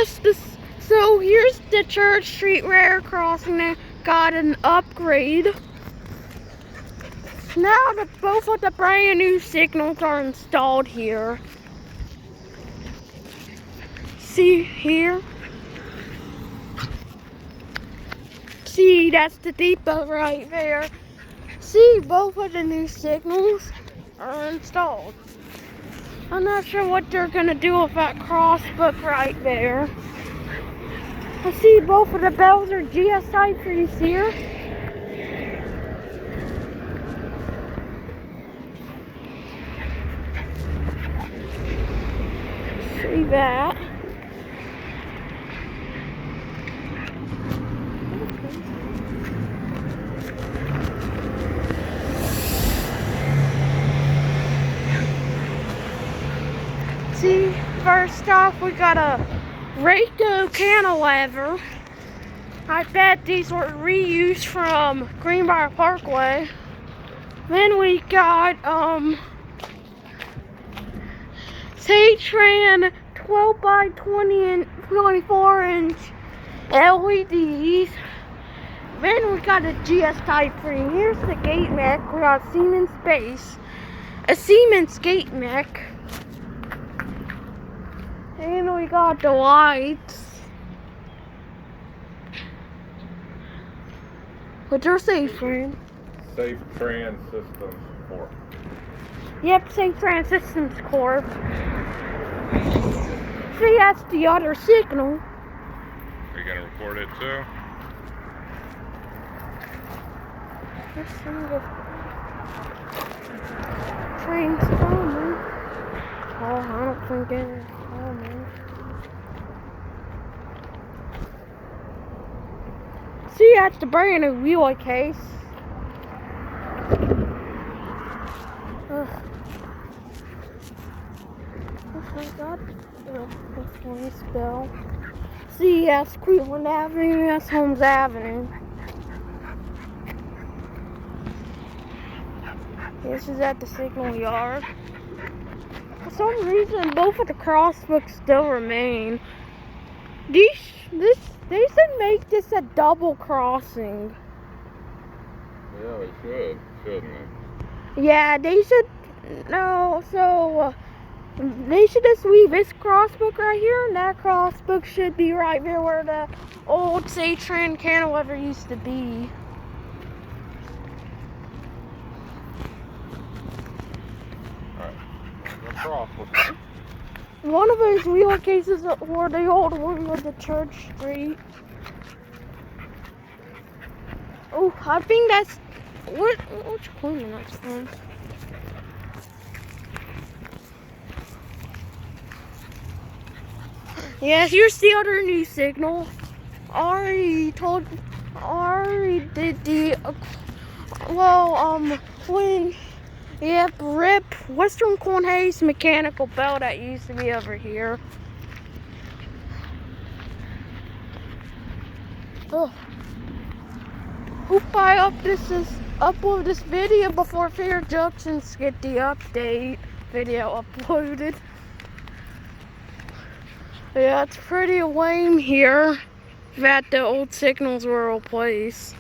yes, so here's the Church Street Rail crossing that got an upgrade. Now both of the brand new signals are installed here. See here? See, that's the depot right there. See, both of the new signals are installed. I'm not sure what they're gonna do with that crossbook right there. I see both of the bells are GSI trees here. See that? See, first off, we got a RACO cantilever. I bet these were reused from Greenbrier Parkway. Then we got Satran 12 by 20 and 24 inch LEDs. Then we got a GS Type 3. Here's the gate mech. We got Siemens base, a Siemens gate mech. And we got the lights. What's your safe friend? Safe Trans Systems Corp. Yep, Safe Trans Systems Corp. See, that's the other signal. Are you gonna record it too? Transformer. Oh, I don't think it is. Oh, man. See, that's the brand new wheel case. Ugh. I got this one spell. See, that's Cleveland Avenue, that's Holmes Avenue. This is at the signal yard. For some reason, both of the crossbooks still remain. They should make this a double crossing. Yeah, they should, shouldn't they? Yeah, they should. No, so they should just leave this crossbook right here, and that crossbook should be right there where the old Satran cantilever used to be. Crossbook. One of those wheel cases were the old one with the Church Street. Oh, I think that's which corner that's from. Yeah, here's the other new signal. Ari did the when. Yep, RIP Western Cornhays mechanical bell that used to be over here. Oh. Hope I upload this video before Fair Junctions get the update video uploaded. Yeah, it's pretty lame here that the old signals were replaced.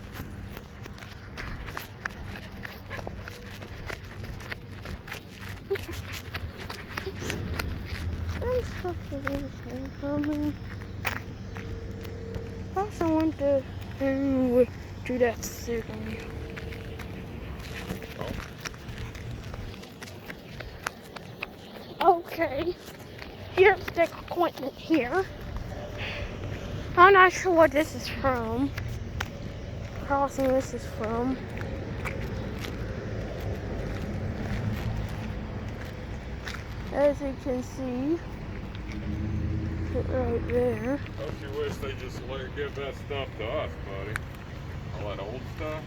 I also want to do that signal. Okay, here's the equipment here. I'm not sure what this is from. Crossing this is from. As you can see, right there. Don't you wish they just give that stuff to us, buddy? All that old stuff?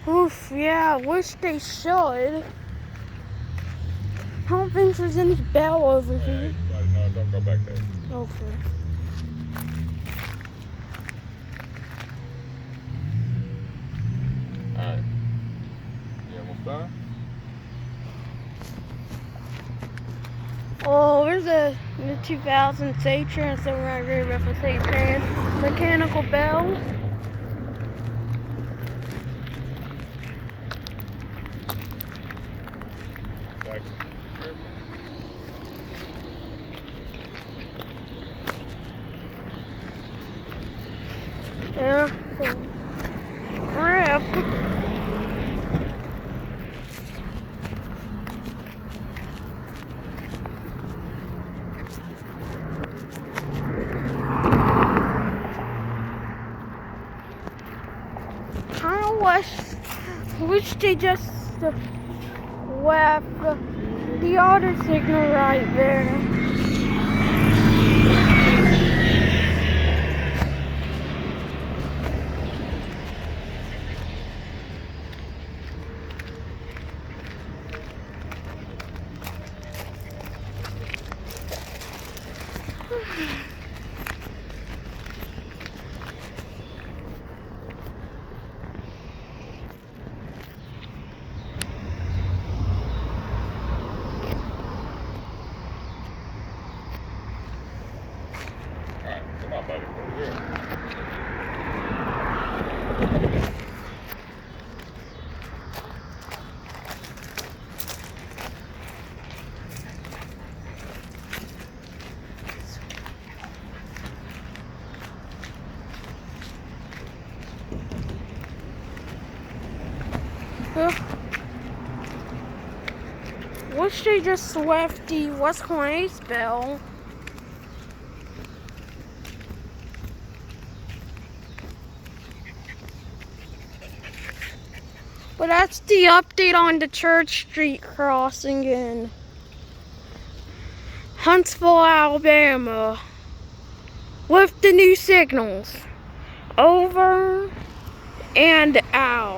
Oof, yeah, I wish they should. I don't think there's any bell over here. No, don't go back there. Okay. Alright. You almost done? Oh, there's the 2000 St. Trans, so we're agree with the St. Trans mechanical bell. Yeah. Rip. I wish they just left the auto signal right there. Come on, buddy. Over here. Wish they just left the West Corners bell. But that's the update on the Church Street crossing in Huntsville, Alabama, with the new signals. Over and out.